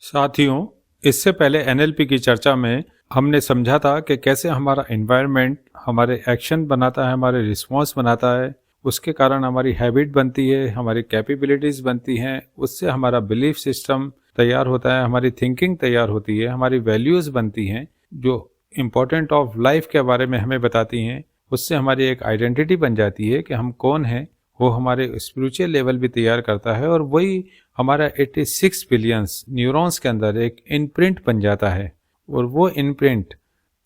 साथियों, इससे पहले एनएलपी की चर्चा में हमने समझा था कि कैसे हमारा एनवायरनमेंट हमारे एक्शन बनाता है, हमारे रिस्पॉन्स बनाता है, उसके कारण हमारी हैबिट बनती है, हमारी कैपेबिलिटीज़ बनती हैं, उससे हमारा बिलीफ सिस्टम तैयार होता है, हमारी थिंकिंग तैयार होती है, हमारी वैल्यूज़ बनती हैं जो इम्पोर्टेंट ऑफ लाइफ के बारे में हमें बताती हैं। उससे हमारी एक आइडेंटिटी बन जाती है कि हम कौन हैं। वो हमारे स्पिरिचुअल लेवल भी तैयार करता है और वही हमारा 86 बिलियंस न्यूरॉन्स के अंदर एक इनप्रिंट बन जाता है और वो इनप्रिंट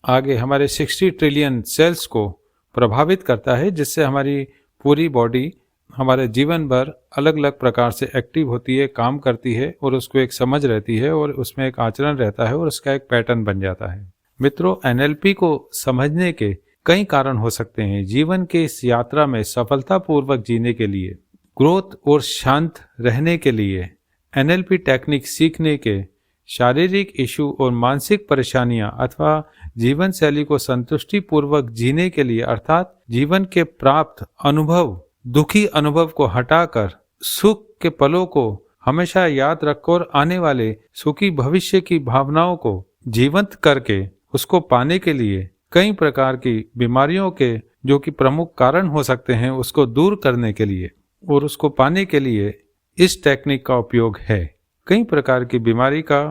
आगे हमारे 60 ट्रिलियन सेल्स को प्रभावित करता है, जिससे हमारी पूरी बॉडी हमारे जीवन भर अलग अलग प्रकार से एक्टिव होती है, काम करती है और उसको एक समझ रहती है और उसमें एक आचरण रहता है और उसका एक पैटर्न बन जाता है। मित्रों, एनएलपी को समझने के कई कारण हो सकते हैं। जीवन के इस यात्रा में सफलतापूर्वक जीने के लिए, ग्रोथ और शांत रहने के लिए, एनएलपी टेक्निक सीखने के, शारीरिक इशू और मानसिक परेशानियां अथवा जीवन शैली को संतुष्टि पूर्वक जीने के लिए, अर्थात जीवन के प्राप्त अनुभव, दुखी अनुभव को हटाकर सुख के पलों को हमेशा याद रखकर आने वाले सुखी भविष्य की भावनाओं को जीवंत करके उसको पाने के लिए कई प्रकार की बीमारियों के जो कि प्रमुख कारण हो सकते हैं उसको दूर करने के लिए और उसको पाने के लिए इस टेक्निक का उपयोग है। कई प्रकार की बीमारी का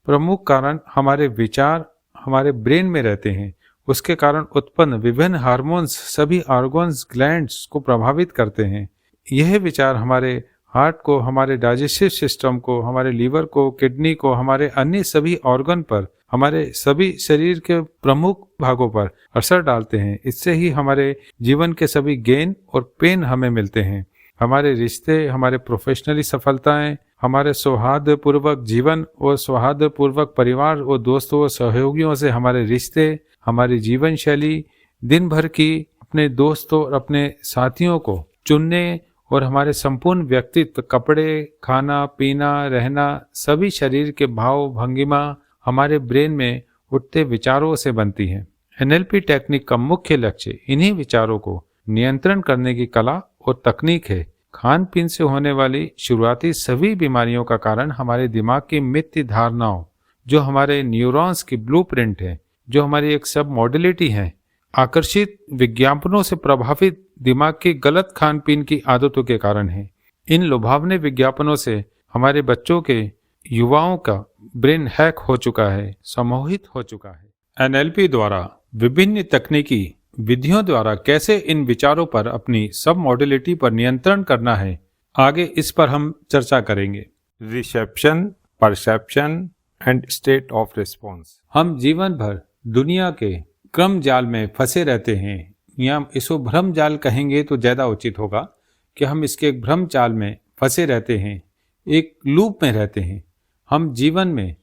प्रमुख कारण हमारे विचार हमारे ब्रेन में रहते हैं। उसके कारण उत्पन्न विभिन्न हार्मोन्स सभी ऑर्गन्स ग्लैंड्स को प्रभावित करते हैं। यह विचार हमारे हार्ट को, हमारे डाइजेस्टिव सिस्टम को, हमारे लीवर को, किडनी को, हमारे अन्य सभी ऑर्गन पर, हमारे सभी शरीर के प्रमुख भागों पर असर डालते हैं। इससे ही हमारे जीवन के सभी गेन और पेन हमें मिलते हैं। हमारे रिश्ते, हमारे प्रोफेशनली सफलताएं, हमारे सौहार्दपूर्वक जीवन और सौहार्दपूर्वक परिवार और दोस्तों और सहयोगियों से हमारे रिश्ते, हमारी जीवन शैली, दिन भर की अपने दोस्तों और अपने साथियों को चुनने और हमारे संपूर्ण व्यक्तित्व, कपड़े, खाना पीना, रहना, सभी शरीर के भाव भंगिमा हमारे ब्रेन में उठते विचारों से बनती है। एनएलपी टेक्निक का मुख्य लक्ष्य इन्हीं विचारों को नियंत्रण करने की कला और तकनीक है। खान पीन से होने वाली शुरुआती सभी बीमारियों का कारण हमारे दिमाग की मिथ्य धारणाओं, जो हमारे न्यूरॉन्स की ब्लूप्रिंट है, जो हमारी एक सब मॉडलिटी है, आकर्षित विज्ञापनों से प्रभावित दिमाग की गलत खान पीन की आदतों के कारण है। इन लुभावने विज्ञापनों से हमारे बच्चों के, युवाओं का ब्रेन हैक हो चुका है, सम्मोहित हो चुका है। एनएलपी द्वारा विभिन्न तकनीकी विधियों द्वारा कैसे इन विचारों पर अपनी सब मॉडलिटी पर नियंत्रण करना है, आगे इस पर हम चर्चा करेंगे। Reception, perception and state of response. हम जीवन भर दुनिया के क्रम जाल में फंसे रहते हैं, या इसको भ्रम जाल कहेंगे तो ज़्यादा उचित होगा कि हम इसके एक भ्रम जाल में फंसे रहते हैं, एक लूप में रहते हैं। हम जीवन में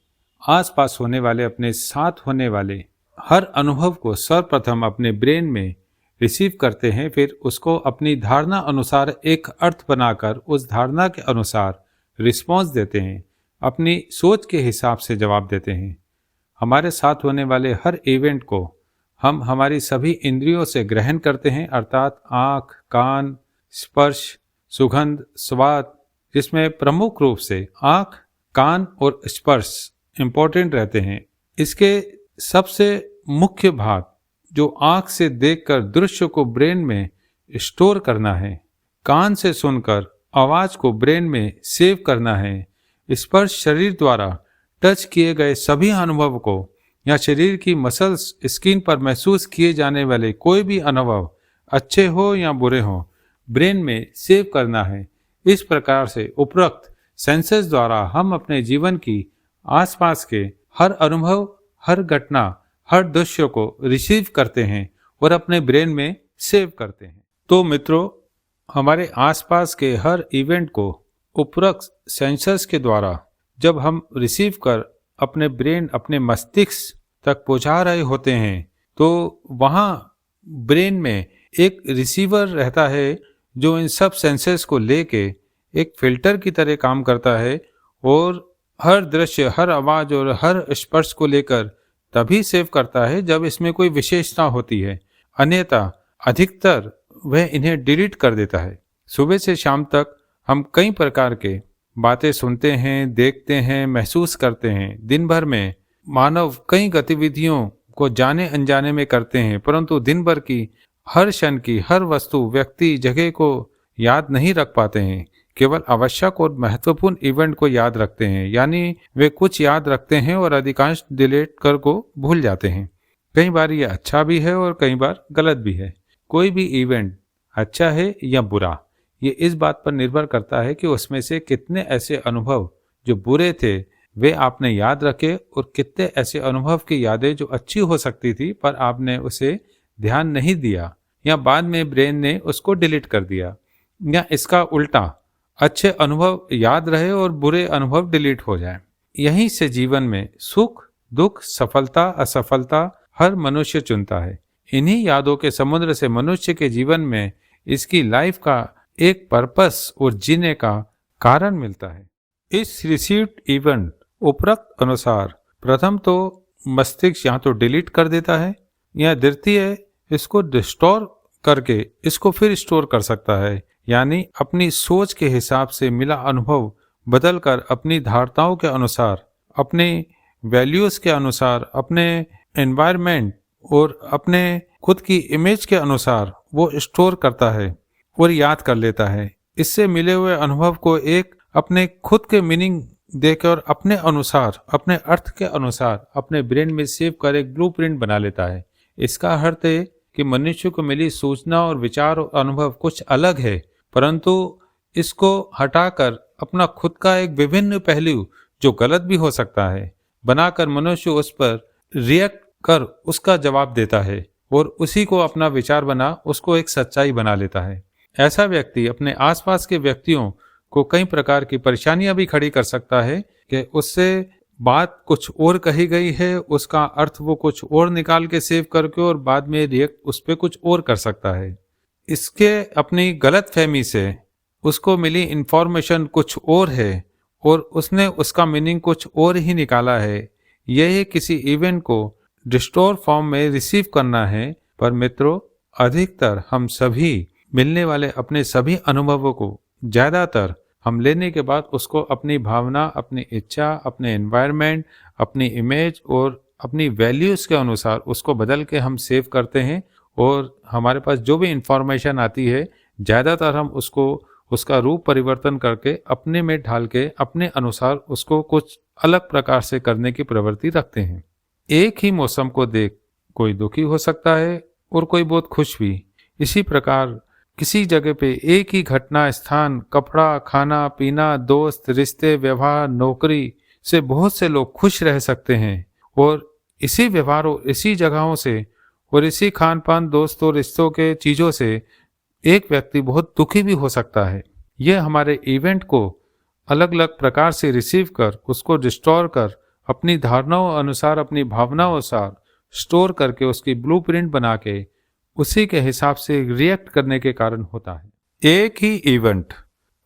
आसपास होने वाले, अपने साथ होने वाले हर अनुभव को सर्वप्रथम अपने ब्रेन में रिसीव करते हैं, फिर उसको अपनी धारणा अनुसार एक अर्थ बनाकर उस धारणा के अनुसार रिस्पॉन्स देते हैं, अपनी सोच के हिसाब से जवाब देते हैं। हमारे साथ होने वाले हर इवेंट को हम हमारी सभी इंद्रियों से ग्रहण करते हैं, अर्थात आँख, कान, स्पर्श, सुगंध, स्वाद, जिसमें प्रमुख रूप से आँख, कान और स्पर्श इम्पोर्टेंट रहते हैं। इसके सबसे मुख्य भाग जो आँख से देखकर दृश्य को ब्रेन में स्टोर करना है, कान से सुनकर आवाज़ को ब्रेन में सेव करना है, स्पर्श शरीर द्वारा टच किए गए सभी अनुभव को या शरीर की मसल्स, स्किन पर महसूस किए जाने वाले कोई भी अनुभव, अच्छे हो या बुरे हो, ब्रेन में सेव करना है। इस प्रकार से उपरोक्त सेंसेस द्वारा हम अपने जीवन की आसपास के हर अनुभव, हर घटना, हर दृश्य को रिसीव करते हैं और अपने ब्रेन में सेव करते हैं। तो मित्रों, हमारे आसपास के हर इवेंट को उपरोक्त सेंसर्स के द्वारा जब हम रिसीव कर अपने ब्रेन, अपने मस्तिष्क तक पहुंचा रहे होते हैं, तो वहाँ ब्रेन में एक रिसीवर रहता है जो इन सब सेंसर्स को लेके एक फिल्टर की तरह काम करता है और हर दृश्य, हर आवाज़ और हर स्पर्श को लेकर तभी सेव करता है जब इसमें कोई विशेषता होती है, अन्यथा अधिकतर वह इन्हें डिलीट कर देता है। सुबह से शाम तक हम कई प्रकार के बातें सुनते हैं, देखते हैं, महसूस करते हैं। दिन भर में मानव कई गतिविधियों को जाने अनजाने में करते हैं, परंतु दिन भर की हर क्षण की हर वस्तु, व्यक्ति, जगह को याद नहीं रख पाते हैं। केवल आवश्यक और महत्वपूर्ण इवेंट को याद रखते हैं, यानी वे कुछ याद रखते हैं और अधिकांश डिलीट कर को भूल जाते हैं। कई बार ये अच्छा भी है और कई बार गलत भी है। कोई भी इवेंट अच्छा है या बुरा, ये इस बात पर निर्भर करता है कि उसमें से कितने ऐसे अनुभव जो बुरे थे वे आपने याद रखे और कितने ऐसे अनुभव की यादें जो अच्छी हो सकती थी पर आपने उसे ध्यान नहीं दिया या बाद में ब्रेन ने उसको डिलीट कर दिया। या इसका उल्टा, अच्छे अनुभव याद रहे और बुरे अनुभव डिलीट हो जाए। यहीं से जीवन में सुख, दुख, सफलता, असफलता हर मनुष्य चुनता है। इन्हीं यादों के समुद्र से मनुष्य के जीवन में इसकी लाइफ का एक पर्पस और जीने का कारण मिलता है। इस रिसीव्ड इवेंट उपरोक्त अनुसार प्रथम तो मस्तिष्क या तो डिलीट कर देता है या द्वितीय इसको डिस्टोर करके इसको फिर स्टोर कर सकता है, यानी अपनी सोच के हिसाब से मिला अनुभव बदलकर अपनी धारणाओं के अनुसार, अपने वैल्यूज के अनुसार, अपने एनवायरनमेंट और अपने खुद की इमेज के अनुसार वो स्टोर करता है और याद कर लेता है। इससे मिले हुए अनुभव को एक अपने खुद के मीनिंग देकर अपने अनुसार, अपने अर्थ के अनुसार अपने ब्रेन में सेव कर एक ब्लूप्रिंट बना लेता है। इसका अर्थ है कि मनुष्य को मिली सूचना और विचार और अनुभव कुछ अलग है, परंतु इसको हटाकर अपना खुद का एक विभिन्न पहलू जो गलत भी हो सकता है बनाकर मनुष्य उस पर रिएक्ट कर उसका जवाब देता है और उसी को अपना विचार बना उसको एक सच्चाई बना लेता है। ऐसा व्यक्ति अपने आसपास के व्यक्तियों को कई प्रकार की परेशानियां भी खड़ी कर सकता है कि उससे बात कुछ और कही गई है, उसका अर्थ वो कुछ और निकाल के सेव करके और बाद में रिएक्ट उस पर कुछ और कर सकता है। इसके अपनी गलत फहमी से उसको मिली इंफॉर्मेशन कुछ और है और उसने उसका मीनिंग कुछ और ही निकाला है। यह किसी इवेंट को डिस्टोर फॉर्म में रिसीव करना है। पर मित्रों, अधिकतर हम सभी मिलने वाले अपने सभी अनुभवों को ज़्यादातर हम लेने के बाद उसको अपनी भावना, अपनी इच्छा, अपने एनवायरनमेंट, अपनी इमेज और अपनी वैल्यूज़ के अनुसार उसको बदल के हम सेव करते हैं और हमारे पास जो भी इंफॉर्मेशन आती है ज़्यादातर हम उसको उसका रूप परिवर्तन करके अपने में ढाल के अपने अनुसार उसको कुछ अलग प्रकार से करने की प्रवृत्ति रखते हैं। एक ही मौसम को देख कोई दुखी हो सकता है और कोई बहुत खुश भी। इसी प्रकार किसी जगह पे एक ही घटना, स्थान, कपड़ा, खाना पीना, दोस्त, रिश्ते, व्यवहार, नौकरी से बहुत से लोग खुश रह सकते हैं और इसी व्यवहारों, इसी जगहों से और इसी खान पान, दोस्तों, रिश्तों के चीज़ों से एक व्यक्ति बहुत दुखी भी हो सकता है। यह हमारे इवेंट को अलग अलग प्रकार से रिसीव कर उसको डिस्टोर कर अपनी धारणाओं अनुसार, अपनी भावनाओं अनुसार स्टोर करके उसकी ब्लूप्रिंट बना के उसी के हिसाब से रिएक्ट करने के कारण होता है। एक ही इवेंट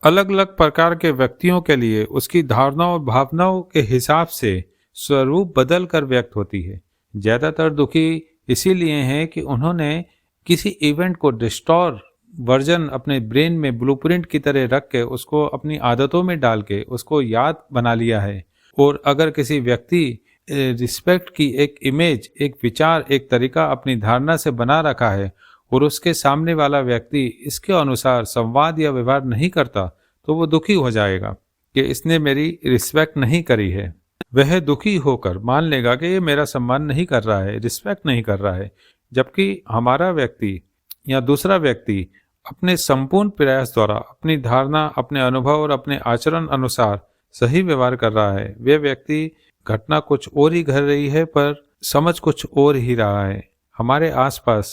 अलग अलग प्रकार के व्यक्तियों के लिए उसकी धारणाओं और भावनाओं के हिसाब से स्वरूप बदल कर व्यक्त होती है। ज़्यादातर दुखी इसीलिए हैं कि उन्होंने किसी इवेंट को डिस्टोर वर्जन अपने ब्रेन में ब्लूप्रिंट की तरह रख के उसको अपनी आदतों में डाल के उसको याद बना लिया है। और अगर किसी व्यक्ति रिस्पेक्ट की एक इमेज, एक विचार, एक तरीका अपनी धारणा से बना रखा है और उसके सामने वाला व्यक्ति इसके अनुसार संवाद या व्यवहार नहीं करता तो वो दुखी हो जाएगा कि इसने मेरी रिस्पेक्ट नहीं करी है। वह दुखी होकर मान लेगा कि ये मेरा सम्मान नहीं कर रहा है, रिस्पेक्ट नहीं कर रहा है, जबकि हमारा व्यक्ति या दूसरा व्यक्ति अपने संपूर्ण प्रयास द्वारा अपनी धारणा, अपने अनुभव और अपने आचरण अनुसार सही व्यवहार कर रहा है। वे व्यक्ति घटना कुछ और ही घट रही है पर समझ कुछ और ही रहा है। हमारे आसपास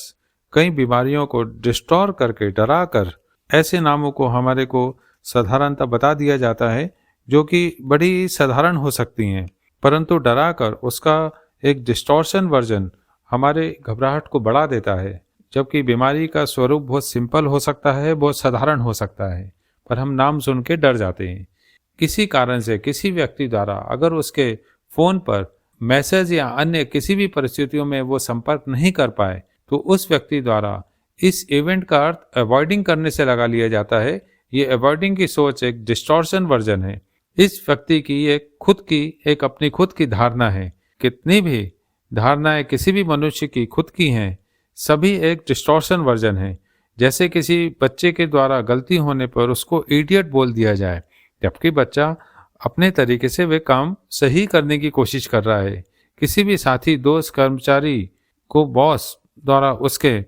कई बीमारियों को डिस्टोर करके, डरा कर ऐसे नामों को हमारे को साधारणता बता दिया जाता है जो कि बड़ी साधारण हो सकती हैं, परंतु डरा कर उसका एक डिस्टॉर्शन वर्जन हमारे घबराहट को बढ़ा देता है। जबकि बीमारी का स्वरूप बहुत सिंपल हो सकता है, बहुत साधारण हो सकता है, पर हम नाम सुन के डर जाते हैं। किसी कारण से किसी व्यक्ति द्वारा अगर उसके फ़ोन पर मैसेज या अन्य किसी भी परिस्थितियों में वो संपर्क नहीं कर पाए तो उस व्यक्ति द्वारा इस इवेंट का अर्थ अवॉइडिंग करने से लगा लिया जाता है, ये अवॉइडिंग की सोच एक डिस्टॉर्शन वर्जन है। इस व्यक्ति की एक अपनी खुद की धारणा है। कितनी भी धारणाएं किसी भी मनुष्य की खुद की हैं, सभी एक डिस्टॉर्शन वर्जन है। जैसे किसी बच्चे के द्वारा गलती होने पर उसको इडियट बोल दिया जाए, जबकि बच्चा अपने तरीके से वे काम सही करने की कोशिश कर रहा है। किसी भी साथी, दोस्त, कर्मचारी को बॉस द्वारा उसके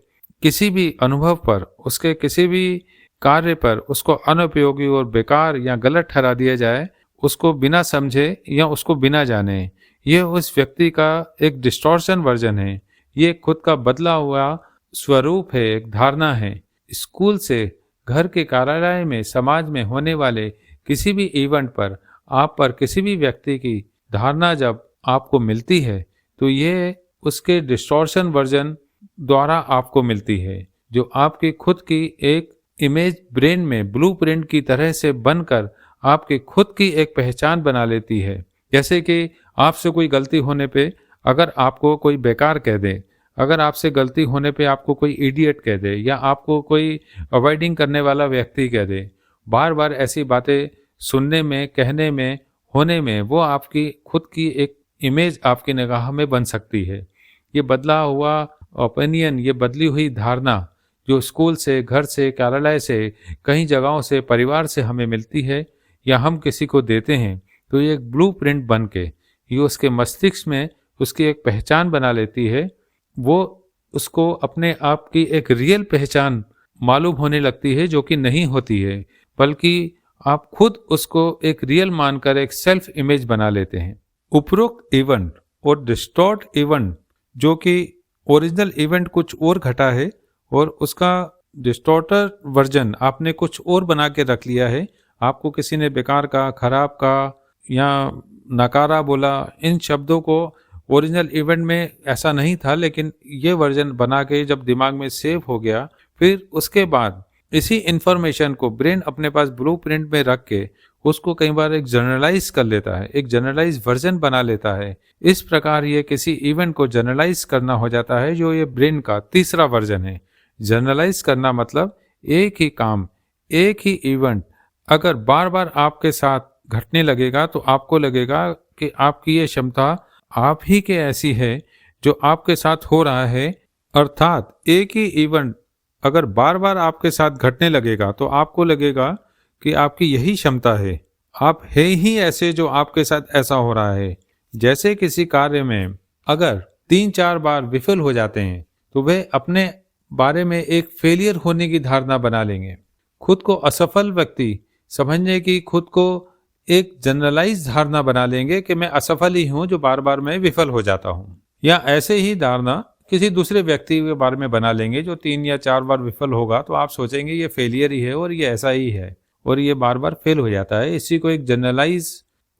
किसी भी अनुभव पर, उसके किसी भी कार्य पर उसको अनुपयोगी और बेकार या गलत ठहरा दिया जाए, उसको बिना समझे या उसको बिना जाने, ये उस व्यक्ति का एक डिस्टॉर्शन वर्जन है। ये खुद का बदला हुआ स्वरूप है, एक धारणा है। स्कूल से, घर के कार्यालय में, समाज में होने वाले किसी भी इवेंट पर आप पर किसी भी व्यक्ति की धारणा जब आपको मिलती है, तो ये उसके डिस्टॉर्शन वर्जन द्वारा आपको मिलती है, जो आपकी खुद की एक इमेज ब्रेन में ब्लूप्रिंट की तरह से बनकर आपकी खुद की एक पहचान बना लेती है। जैसे कि आपसे कोई गलती होने पे अगर आपको कोई बेकार कह दे, अगर आपसे गलती होने पे आपको कोई इडियट कह दे, या आपको कोई अवॉइडिंग करने वाला व्यक्ति कह दे, बार बार ऐसी बातें सुनने में, कहने में, होने में, वो आपकी खुद की एक इमेज आपकी निगाह में बन सकती है। ये बदला हुआ ओपिनियन, ये बदली हुई धारणा जो स्कूल से, घर से, कार्यालय से, कई जगहों से, परिवार से हमें मिलती है या हम किसी को देते हैं, तो ये एक ब्लूप्रिंट बन के ये उसके मस्तिष्क में उसकी एक पहचान बना लेती है। वो उसको अपने आप की एक रियल पहचान मालूम होने लगती है, जो कि नहीं होती है, बल्कि आप खुद उसको एक रियल मानकर एक सेल्फ इमेज बना लेते हैं। उपरोक्त इवेंट और डिस्टॉर्ट इवेंट, जो कि ओरिजिनल इवेंट कुछ और घटा है और उसका डिस्टॉर्टर वर्जन आपने कुछ और बना के रख लिया है। आपको किसी ने बेकार का, खराब का या नकारा बोला, इन शब्दों को ओरिजिनल इवेंट में ऐसा नहीं था, लेकिन ये वर्जन बना के जब दिमाग में सेव हो गया, फिर उसके बाद इसी इंफॉर्मेशन को ब्रेन अपने पास ब्लूप्रिंट में रख के उसको कई बार एक जनरलाइज कर लेता है, एक जनरलाइज वर्जन बना लेता है। इस प्रकार ये किसी इवेंट को जनरलाइज करना हो जाता है, जो ये ब्रेन का तीसरा वर्जन है। जनरलाइज करना मतलब एक ही काम, एक ही इवेंट अगर बार बार आपके साथ घटने लगेगा, तो आपको लगेगा कि आपकी ये क्षमता आप ही के ऐसी है जो आपके साथ हो रहा है। अर्थात एक ही इवेंट अगर बार बार आपके साथ घटने लगेगा, तो आपको लगेगा कि आपकी यही क्षमता है, आप है ही ऐसे जो आपके साथ ऐसा हो रहा है। जैसे किसी कार्य में अगर 3-4 बार विफल हो जाते हैं, तो वे अपने बारे में एक फेलियर होने की धारणा बना लेंगे। खुद को असफल व्यक्ति समझने की खुद को एक जनरलाइज धारणा बना लेंगे कि मैं असफल ही हूं, जो बार बार मैं विफल हो जाता हूं। या ऐसे ही धारणा किसी दूसरे व्यक्ति के बारे में बना लेंगे जो 3 या 4 बार विफल होगा, तो आप सोचेंगे ये फेलियर ही है और ये ऐसा ही है और ये बार बार फेल हो जाता है। इसी को एक जनरलाइज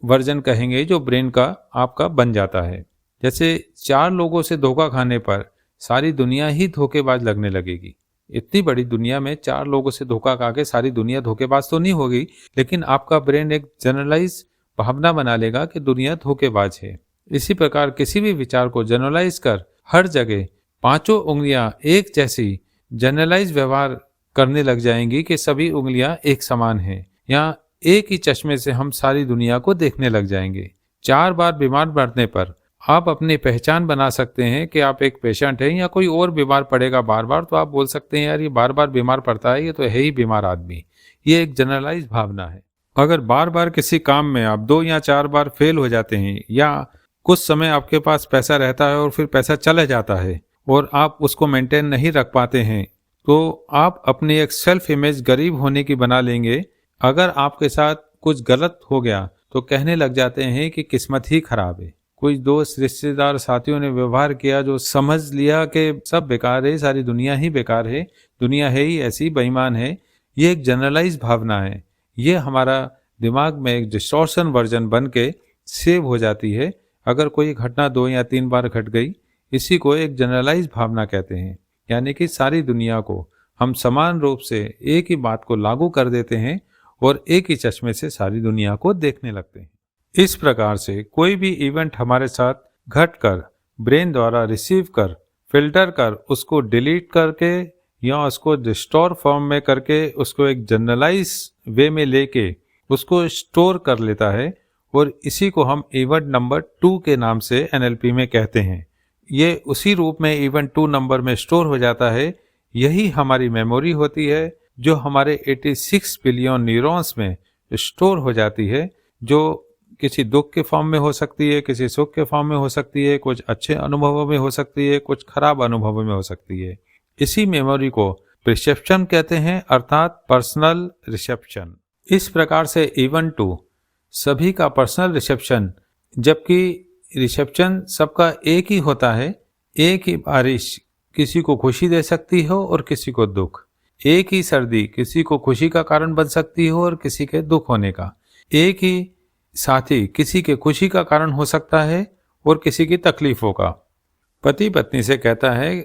वर्जन कहेंगे, जो ब्रेन का आपका बन जाता है। जैसे 4 लोगों से धोखा खाने पर सारी दुनिया ही धोखेबाज लगने लगेगी। इतनी बड़ी दुनिया में 4 लोगों से धोखा खा के सारी दुनिया धोखेबाज तो नहीं होगी, लेकिन आपका ब्रेन एक जनरलाइज भावना बना लेगा कि दुनिया धोखेबाज है। इसी प्रकार किसी भी विचार को जनरलाइज कर हर जगह 5 उंगलियां एक जैसी जनरलाइज व्यवहार करने लग जाएंगी कि सभी उंगलियां एक समान हैं, या एक ही चश्मे से हम सारी दुनिया को देखने लग जाएंगे। 4 बार बीमार पड़ने पर आप अपनी पहचान बना सकते हैं कि आप एक पेशेंट हैं, या कोई और बीमार पड़ेगा बार बार, तो आप बोल सकते हैं यार ये बार बार बीमार पड़ता है, ये तो है ही बीमार आदमी। ये एक जनरलाइज भावना है। अगर बार बार किसी काम में आप 2 या 4 बार फेल हो जाते हैं, या कुछ समय आपके पास पैसा रहता है और फिर पैसा चला जाता है और आप उसको मेंटेन नहीं रख पाते हैं, तो आप अपनी एक सेल्फ इमेज गरीब होने की बना लेंगे। अगर आपके साथ कुछ गलत हो गया तो कहने लग जाते हैं कि किस्मत ही खराब है। कुछ दोस्त, रिश्तेदार, साथियों ने व्यवहार किया जो समझ लिया कि सब बेकार है, सारी दुनिया ही बेकार है, दुनिया है ही ऐसी, बेईमान है। ये एक जनरलाइज भावना है। ये हमारा दिमाग में एक डिस्टॉर्शन वर्जन बन के सेव हो जाती है। अगर कोई घटना 2 या 3 बार घट गई, इसी को एक जनरलाइज भावना कहते हैं। यानी कि सारी दुनिया को हम समान रूप से एक ही बात को लागू कर देते हैं और एक ही चश्मे से सारी दुनिया को देखने लगते हैं। इस प्रकार से कोई भी इवेंट हमारे साथ घट कर ब्रेन द्वारा रिसीव कर, फिल्टर कर, उसको डिलीट करके या उसको रिस्टोर फॉर्म में करके उसको एक जनरलाइज वे में लेके उसको स्टोर कर लेता है, और इसी को हम इवेंट नंबर 2 के नाम से NLP में कहते हैं। ये उसी रूप में इवेंट 2 नंबर में स्टोर हो जाता है। यही हमारी मेमोरी होती है जो हमारे 86 बिलियन न्यूरॉन्स में स्टोर हो जाती है, जो किसी दुख के फॉर्म में हो सकती है, किसी सुख के फॉर्म में हो सकती है, कुछ अच्छे अनुभवों में हो सकती है, कुछ खराब अनुभवों में हो सकती है। इसी मेमोरी को परसेप्शन कहते हैं, अर्थात पर्सनल रिसेप्शन। इस प्रकार से इवेंट 2 सभी का पर्सनल रिसेप्शन, जबकि रिसेप्शन सबका एक ही होता है। एक ही बारिश किसी को खुशी दे सकती हो और किसी को दुख। एक ही सर्दी किसी को खुशी का कारण बन सकती हो और किसी के दुख होने का। एक ही साथी किसी के खुशी का कारण हो सकता है और किसी की तकलीफों का। पति पत्नी से कहता है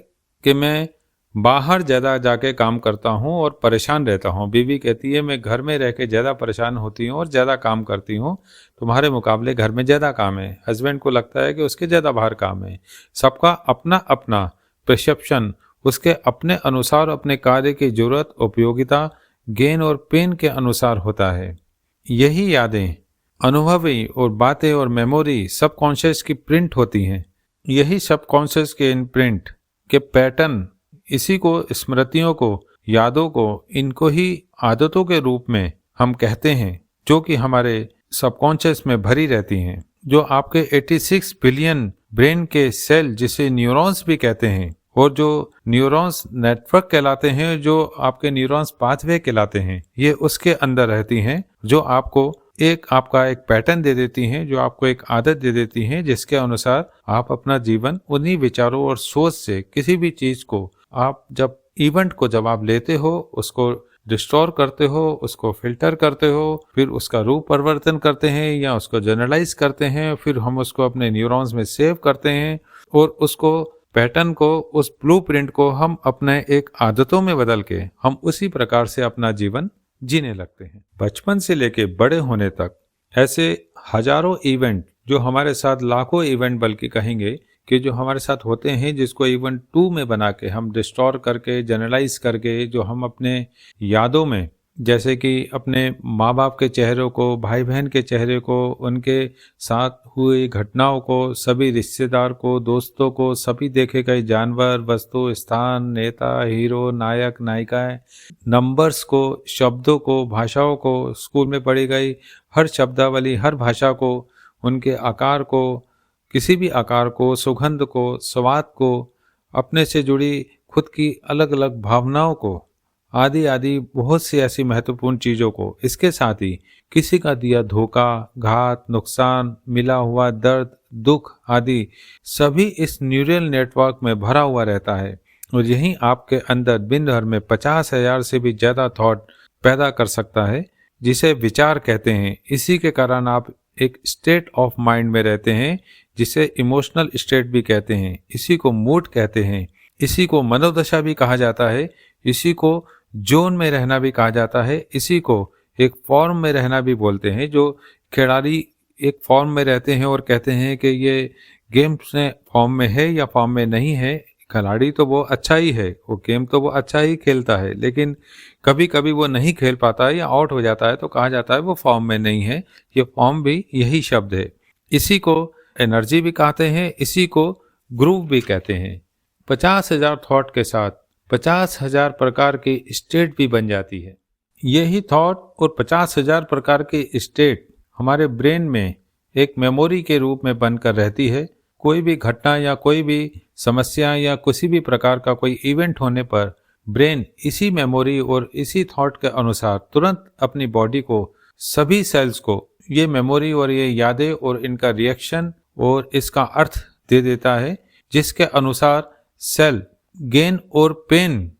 कि मैं बाहर ज़्यादा जाके काम करता हूँ और परेशान रहता हूँ। बीवी कहती है मैं घर में रह के ज़्यादा परेशान होती हूँ और ज़्यादा काम करती हूँ, तुम्हारे मुकाबले घर में ज़्यादा काम है। हस्बैंड को लगता है कि उसके ज़्यादा बाहर काम है। सबका अपना अपना परसेप्शन उसके अपने अनुसार, अपने कार्य की जरूरत, उपयोगिता, गेन और पेन के अनुसार होता है। यही यादें, अनुभवी और बातें और मेमोरी सबकॉन्शियस की प्रिंट होती हैं। यही सबकॉन्शियस के इन प्रिंट के पैटर्न, इसी को स्मृतियों को, यादों को, इनको ही आदतों के रूप में हम कहते हैं, जो कि हमारे सबकॉन्शियस में भरी रहती हैं। जो आपके 86 बिलियन ब्रेन के सेल, जिसे न्यूरॉन्स भी कहते हैं, और जो न्यूरॉन्स नेटवर्क कहलाते हैं, जो आपके न्यूरॉन्स पाथवे कहलाते हैं, ये उसके अंदर रहती हैं, जो आपको आपका एक पैटर्न दे देती हैं, जो आपको एक आदत दे देती हैं, जिसके अनुसार आप अपना जीवन उन्हीं विचारों और सोच से किसी भी चीज को आप जब इवेंट को जब आप लेते हो, उसको डिस्टोर करते हो, उसको फिल्टर करते हो, फिर उसका रूप परिवर्तन करते हैं या उसको जनरलाइज करते हैं, फिर हम उसको अपने न्यूरॉन्स में सेव करते हैं और उसको पैटर्न को, उस ब्लूप्रिंट को हम अपने एक आदतों में बदल के हम उसी प्रकार से अपना जीवन जीने लगते हैं। बचपन से लेके बड़े होने तक ऐसे हजारों इवेंट, जो हमारे साथ लाखों इवेंट बल्कि कहेंगे कि जो हमारे साथ होते हैं, जिसको इवेंट 2 में बना के हम डिस्टोर करके, जनरलाइज करके, जो हम अपने यादों में, जैसे कि अपने माँ बाप के चेहरों को, भाई बहन के चेहरे को, उनके साथ हुई घटनाओं को, सभी रिश्तेदार को, दोस्तों को, सभी देखे गए जानवर, वस्तु, स्थान, नेता, हीरो, नायक, नायिकाएं, नंबर्स को, शब्दों को, भाषाओं को, स्कूल में पढ़ी गई हर शब्दावली, हर भाषा को, उनके आकार को, किसी भी आकार को, सुगंध को, स्वाद को, अपने से जुड़ी खुद की अलग अलग भावनाओं को, आदि आदि बहुत सी ऐसी महत्वपूर्ण चीज़ों को, इसके साथ ही किसी का दिया धोखा, घात, नुकसान, मिला हुआ दर्द, दुख आदि सभी इस न्यूरल नेटवर्क में भरा हुआ रहता है। और यही आपके अंदर दिन भर में 50,000 से भी ज़्यादा थॉट पैदा कर सकता है, जिसे विचार कहते हैं। इसी के कारण आप एक स्टेट ऑफ माइंड में रहते हैं, जिसे इमोशनल स्टेट भी कहते हैं। इसी को मूड कहते हैं, इसी को मनोदशा भी कहा जाता है, इसी को जोन में रहना भी कहा जाता है, इसी को एक फॉर्म में रहना भी बोलते हैं। जो खिलाड़ी एक फॉर्म में रहते हैं और कहते हैं कि ये गेम्स में फॉर्म में है या फॉर्म में नहीं है, खिलाड़ी तो वो अच्छा ही है, वो गेम तो वो अच्छा ही खेलता है, लेकिन कभी कभी वो नहीं खेल पाता है या आउट हो जाता है, तो कहा जाता है वो फॉर्म में नहीं है। ये फॉर्म भी यही शब्द है। इसी को एनर्जी भी कहते हैं, इसी को ग्रूव भी कहते हैं। 50,000 थॉट के साथ 50,000 प्रकार की स्टेट भी बन जाती है। यही थॉट और 50,000 प्रकार की स्टेट हमारे ब्रेन में एक मेमोरी के रूप में बनकर रहती है। कोई भी घटना या कोई भी समस्या या किसी भी प्रकार का कोई इवेंट होने पर ब्रेन इसी मेमोरी और इसी थॉट के अनुसार तुरंत अपनी बॉडी को, सभी सेल्स को ये मेमोरी और ये यादें और इनका रिएक्शन और इसका अर्थ दे देता है, जिसके अनुसार सेल गेन और पेन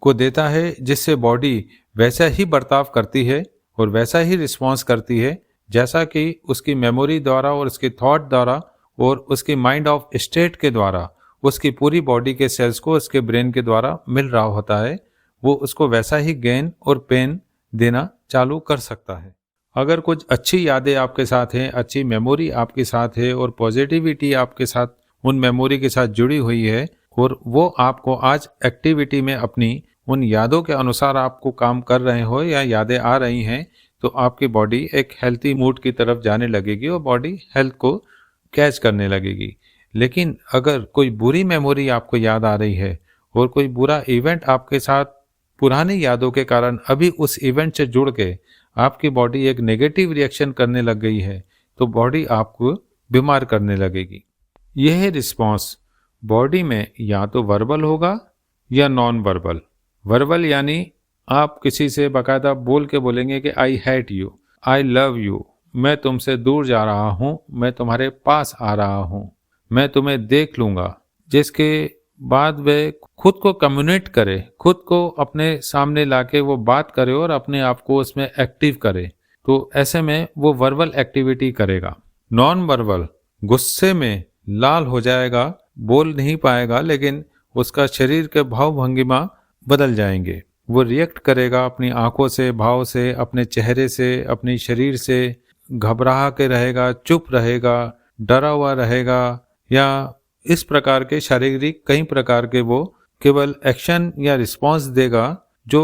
को देता है, जिससे बॉडी वैसा ही बर्ताव करती है और वैसा ही रिस्पॉन्स करती है जैसा कि उसकी मेमोरी द्वारा और उसकी थॉट द्वारा और उसकी माइंड ऑफ स्टेट के द्वारा उसकी पूरी बॉडी के सेल्स को उसके ब्रेन के द्वारा मिल रहा होता है। वो उसको वैसा ही गेन और पेन देना चालू कर सकता है। अगर कुछ अच्छी यादें आपके साथ हैं, अच्छी मेमोरी आपके साथ है और पॉजिटिविटी आपके साथ उन मेमोरी के साथ जुड़ी हुई है और वो आपको आज एक्टिविटी में अपनी उन यादों के अनुसार आपको काम कर रहे हो या यादें आ रही हैं, तो आपकी बॉडी एक हेल्थी मूड की तरफ जाने लगेगी और बॉडी हेल्थ को कैच करने लगेगी। लेकिन अगर कोई बुरी मेमोरी आपको याद आ रही है और कोई बुरा इवेंट आपके साथ पुरानी यादों के कारण अभी उस इवेंट से जुड़ के आपकी बॉडी एक नेगेटिव रिएक्शन करने लग गई है, तो बॉडी आपको बीमार करने लगेगी। यह रिस्पॉन्स बॉडी में या तो वर्बल होगा या नॉन वर्बल। वर्बल यानी आप किसी से बाकायदा बोल के बोलेंगे कि I hate you, I love you, मैं तुमसे दूर जा रहा हूँ, मैं तुम्हारे पास आ रहा हूँ, मैं तुम्हें देख लूँगा, जिसके बाद वे खुद को कम्युनिकेट करे, खुद को अपने सामने लाके वो बात करे और अपने आप को उसमें एक्टिव करे। तो ऐसे में वो वर्बल एक्टिविटी करेगा। नॉन वर्बल गुस्से में लाल हो जाएगा, बोल नहीं पाएगा, लेकिन उसका शरीर के भाव भंगिमा बदल जाएंगे। वो रिएक्ट करेगा अपनी आंखों से, भाव से, अपने चेहरे से, अपनी शरीर से, घबरा के रहेगा, चुप रहेगा, डरा हुआ रहेगा, या इस प्रकार के शारीरिक कई प्रकार के वो केवल एक्शन या रिस्पॉन्स देगा जो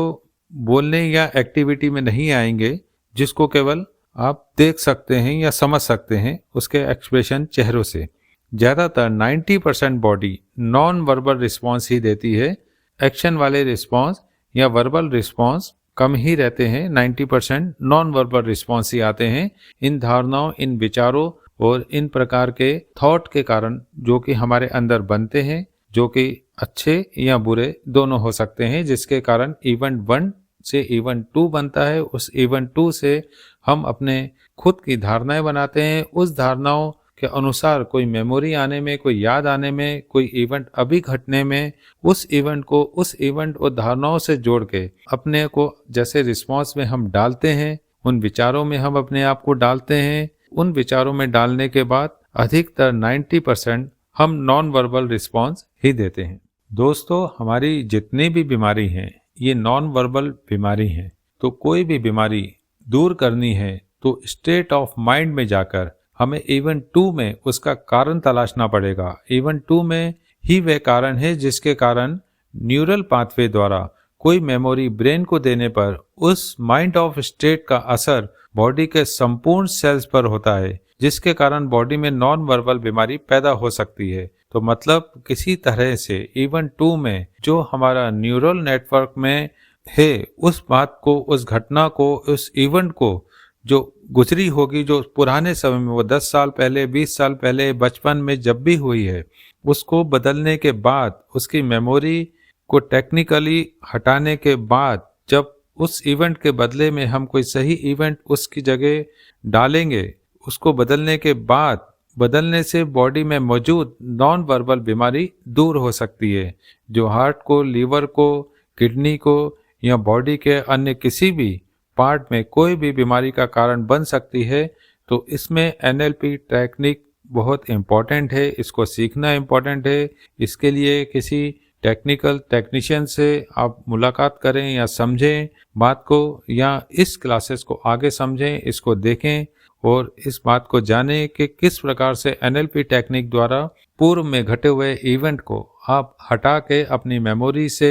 बोलने या एक्टिविटी में नहीं आएंगे, जिसको केवल आप देख सकते हैं या समझ सकते हैं उसके एक्सप्रेशन चेहरों से। ज़्यादातर 90% बॉडी नॉन वर्बल रिस्पॉन्स ही देती है। एक्शन वाले रिस्पॉन्स या वर्बल रिस्पॉन्स कम ही रहते हैं। 90% नॉन वर्बल रिस्पॉन्स ही आते हैं इन धारणाओं, इन विचारों और इन प्रकार के थॉट के कारण जो कि हमारे अंदर बनते हैं, जो कि अच्छे या बुरे दोनों हो सकते हैं, जिसके कारण इवेंट 1 से इवेंट 2 बनता है। उस इवेंट 2 से हम अपने खुद की धारणाएं बनाते हैं। उस धारणाओं के अनुसार कोई मेमोरी आने में, कोई याद आने में, कोई इवेंट अभी घटने में, उस इवेंट को उस इवेंट और धारणाओं से जोड़ के अपने को जैसे रिस्पॉन्स में हम डालते हैं, उन विचारों में हम अपने आप को डालते हैं। उन विचारों में डालने के बाद अधिकतर 90% हम नॉन वर्बल रिस्पॉन्स ही देते हैं। दोस्तों, हमारी जितनी भी बीमारी हैं ये नॉन वर्बल बीमारी हैं। तो कोई भी बीमारी दूर करनी है तो स्टेट ऑफ माइंड में जाकर हमें इवेंट 2 में उसका कारण तलाशना पड़ेगा। इवेंट 2 में ही वह कारण है जिसके कारण न्यूरल पाथवे द्वारा कोई मेमोरी ब्रेन को देने पर उस माइंड ऑफ स्टेट का असर बॉडी के संपूर्ण सेल्स पर होता है, जिसके कारण बॉडी में नॉन वर्बल बीमारी पैदा हो सकती है। तो मतलब किसी तरह से इवेंट 2 में जो हमारा न्यूरल नेटवर्क में है, उस बात को, उस घटना को, उस इवेंट को जो गुजरी होगी, जो पुराने समय में वो 10 साल पहले, 20 साल पहले, बचपन में जब भी हुई है, उसको बदलने के बाद, उसकी मेमोरी को टेक्निकली हटाने के बाद, जब उस इवेंट के बदले में हम कोई सही इवेंट उसकी जगह डालेंगे, उसको बदलने के बाद, बदलने से बॉडी में मौजूद नॉन वर्बल बीमारी दूर हो सकती है, जो हार्ट को, लीवर को, किडनी को या बॉडी के अन्य किसी भी पार्ट में कोई भी बीमारी का कारण बन सकती है। तो इसमें NLP टेक्निक बहुत इम्पॉर्टेंट है, इसको सीखना इम्पॉर्टेंट है। इसके लिए किसी टेक्नीशियन से आप मुलाकात करें या समझें बात को, या इस क्लासेस को आगे समझें, इसको देखें और इस बात को जानें कि किस प्रकार से NLP टेक्निक द्वारा पूर्व में घटे हुए इवेंट को आप हटा के अपनी मेमोरी से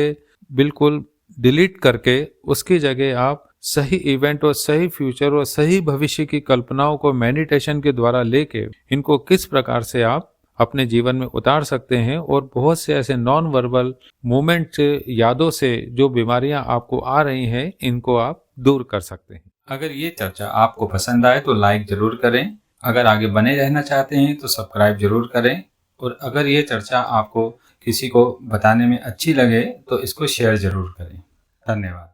बिल्कुल डिलीट करके उसकी जगह आप सही इवेंट और सही फ्यूचर और सही भविष्य की कल्पनाओं को मेडिटेशन के द्वारा लेके इनको किस प्रकार से आप अपने जीवन में उतार सकते हैं और बहुत से ऐसे नॉन वर्बल मूवमेंट से, यादों से जो बीमारियां आपको आ रही हैं, इनको आप दूर कर सकते हैं। अगर ये चर्चा आपको पसंद आए तो लाइक जरूर करें। अगर आगे बने रहना चाहते हैं तो सब्सक्राइब जरूर करें। और अगर ये चर्चा आपको किसी को बताने में अच्छी लगे तो इसको शेयर जरूर करें। धन्यवाद।